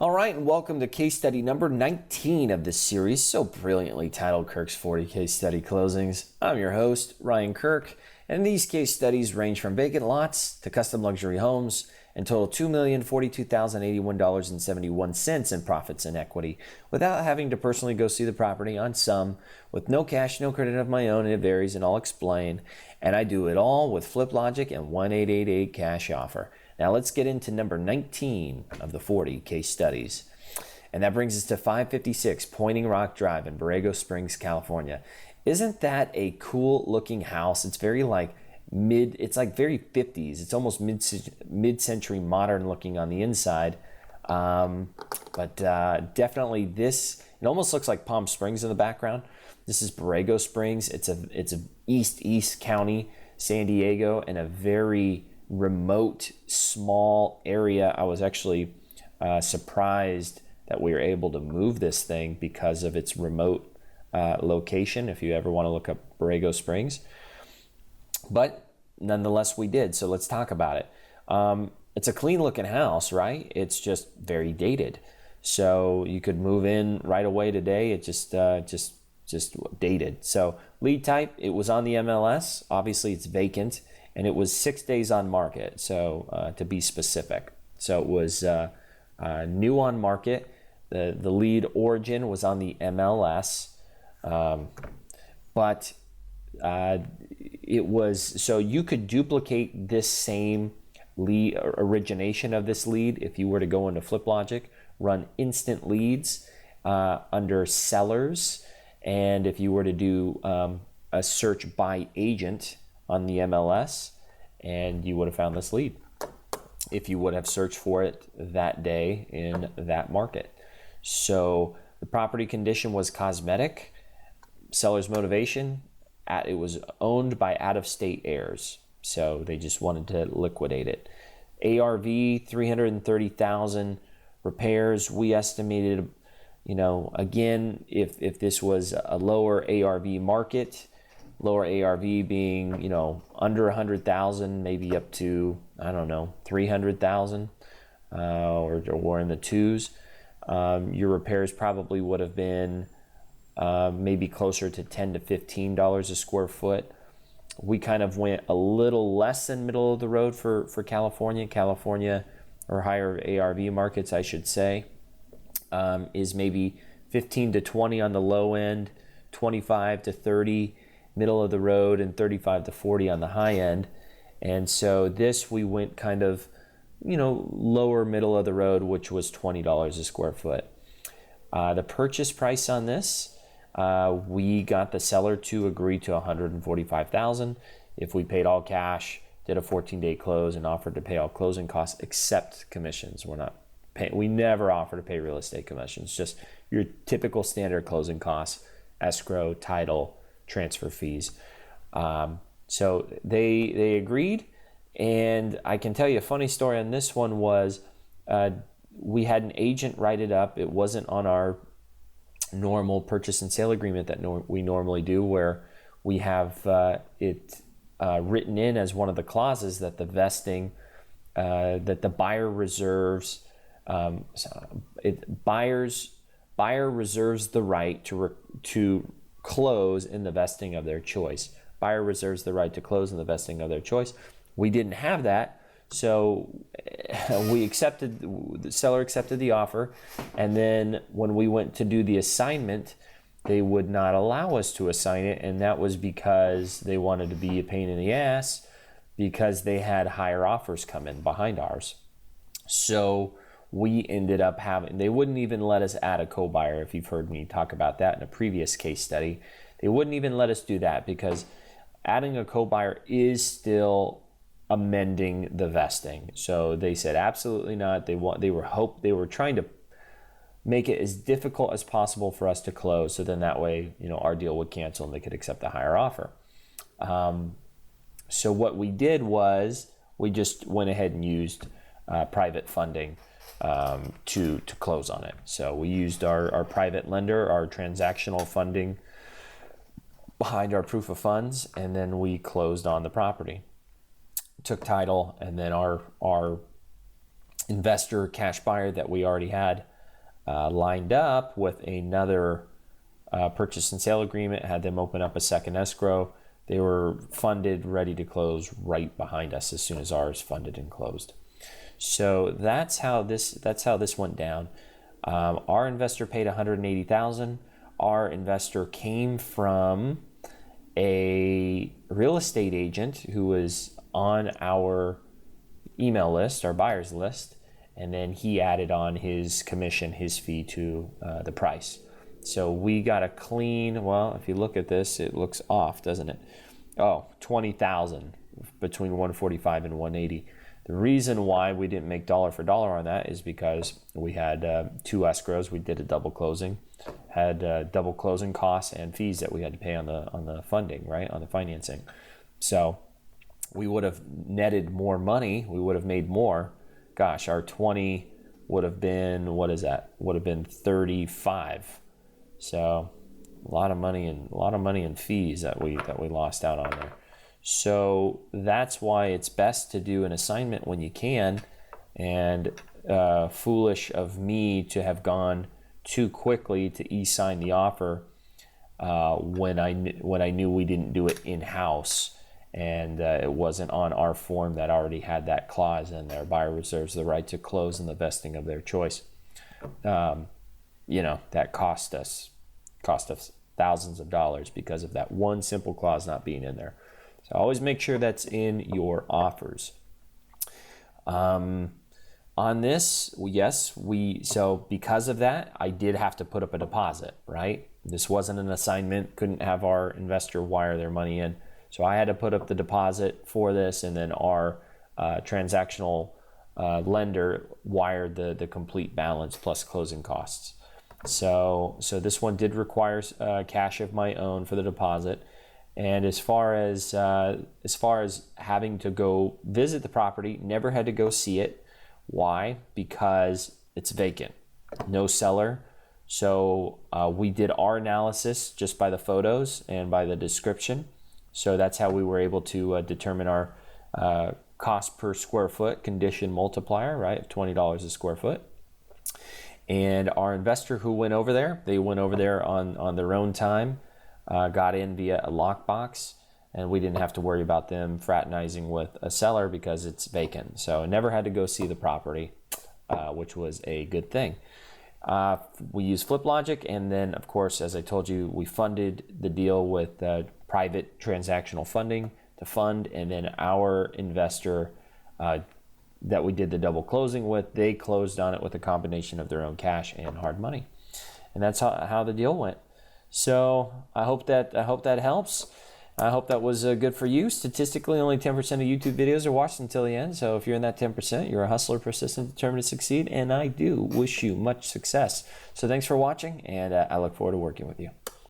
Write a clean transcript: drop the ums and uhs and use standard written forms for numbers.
All right, and welcome to case study number 19 of this series, so brilliantly titled Kirk's 40 Case Study Closings. I'm your host, Ryan Kirk, and these case studies range from vacant lots to custom luxury homes and total $2,042,081.71 in profits and equity without having to personally go see the property on some, with no cash, no credit of my own, and it varies, and I'll explain. And I do it all with Flip Logic and 1888 cash offer. Now let's get into number 19 of the 40 case studies. And that brings us to 556 Pointing Rock Drive in Borrego Springs, California. Isn't that a cool looking house? It's very it's like very 50s. It's almost mid-century modern looking on the inside. But definitely it almost looks like Palm Springs in the background. This is Borrego Springs. It's a East County, San Diego, and a very remote, small area. I was actually surprised that we were able to move this thing because of its remote location, if you ever want to look up Borrego Springs. But nonetheless, we did. So let's talk about it. It's a clean looking house, right? It's just very dated. So you could move in right away today. It just dated. So lead type, it was on the MLS. Obviously, it's vacant. And it was 6 days on market, so to be specific. So it was new on market. The lead origin was on the MLS, but it was, so you could duplicate this same lead origination of this lead if you were to go into Flip Logic, run instant leads under sellers, and if you were to do a search by agent on the MLS, and you would have found this lead if you would have searched for it that day in that market. So the property condition was cosmetic. Seller's motivation, it was owned by out-of-state heirs, so they just wanted to liquidate it. ARV, $330,000. Repairs, we estimated, again, if this was a lower ARV market, lower ARV being, under 100,000, maybe up to, 300,000, or in the twos. Your repairs probably would have been maybe closer to $10 to $15 a square foot. We kind of went a little less than middle of the road for California, or higher ARV markets, I should say, is maybe 15 to 20 on the low end, 25 to 30 middle of the road, and 35 to 40 on the high end. And so this, we went kind of, lower middle of the road, which was $20 a square foot. The purchase price on this, we got the seller to agree to $145,000 if we paid all cash, did a 14-day close, and offered to pay all closing costs except commissions. We never offer to pay real estate commissions, just your typical standard closing costs, escrow, title, transfer fees. So they agreed, and I can tell you a funny story on this one was we had an agent write it up. It wasn't on our normal purchase and sale agreement that we normally do, where we have it written in as one of the clauses that the vesting, that the buyer reserves, buyer reserves the right to close in the vesting of their choice. Buyer reserves the right to close in the vesting of their choice. We didn't have that, so the seller accepted the offer, and then when we went to do the assignment, they would not allow us to assign it, and that was because they wanted to be a pain in the ass because they had higher offers come in behind ours. So we ended up they wouldn't even let us add a co-buyer. If you've heard me talk about that in a previous case study, they wouldn't even let us do that because adding a co-buyer is still amending the vesting. So they said absolutely not. They were trying to make it as difficult as possible for us to close, so then that way, our deal would cancel and they could accept the higher offer. So what we did was we just went ahead and used private funding to close on it. So we used our private lender, our transactional funding behind our proof of funds, and then we closed on the property, took title, and then our investor cash buyer that we already had lined up with another purchase and sale agreement, had them open up a second escrow. They were funded, ready to close right behind us as soon as ours funded and closed. So that's how this went down. Our investor paid $180,000. Our investor came from a real estate agent who was on our email list, our buyers list, and then he added on his commission, his fee to the price. So we got a clean, well, if you look at this, it looks off, doesn't it? Oh, $20,000 between 145 and 180. The reason why we didn't make dollar for dollar on that is because we had 2 escrows. We did a double closing, had double closing costs and fees that we had to pay on the funding, right, on the financing. So we would have netted more money. We would have made more. Gosh, our 20 would have been, what is that? Would have been 35. So a lot of money in fees that we lost out on there. So that's why it's best to do an assignment when you can, and foolish of me to have gone too quickly to e-sign the offer when I knew we didn't do it in-house, and it wasn't on our form that already had that clause in there. Buyer reserves the right to close in the vesting of their choice. That cost us thousands of dollars because of that one simple clause not being in there. So always make sure that's in your offers. On this, yes, so because of that, I did have to put up a deposit, right? This wasn't an assignment, couldn't have our investor wire their money in. So I had to put up the deposit for this, and then our transactional lender wired the complete balance plus closing costs. So this one did require cash of my own for the deposit. And as far as having to go visit the property, never had to go see it. Why? Because it's vacant, no seller. So we did our analysis just by the photos and by the description. So that's how we were able to determine our cost per square foot condition multiplier, right, of $20 a square foot. And our investor who went over there, they went over there on their own time, got in via a lockbox, and we didn't have to worry about them fraternizing with a seller because it's vacant. So I never had to go see the property, which was a good thing. We used FlipLogic, and then, of course, as I told you, we funded the deal with private transactional funding to fund, and then our investor that we did the double closing with, they closed on it with a combination of their own cash and hard money. And that's how the deal went. So I hope that helps. I hope that was good for you. Statistically, only 10% of YouTube videos are watched until the end. So if you're in that 10%, you're a hustler, persistent, determined to succeed. And I do wish you much success. So thanks for watching, and I look forward to working with you.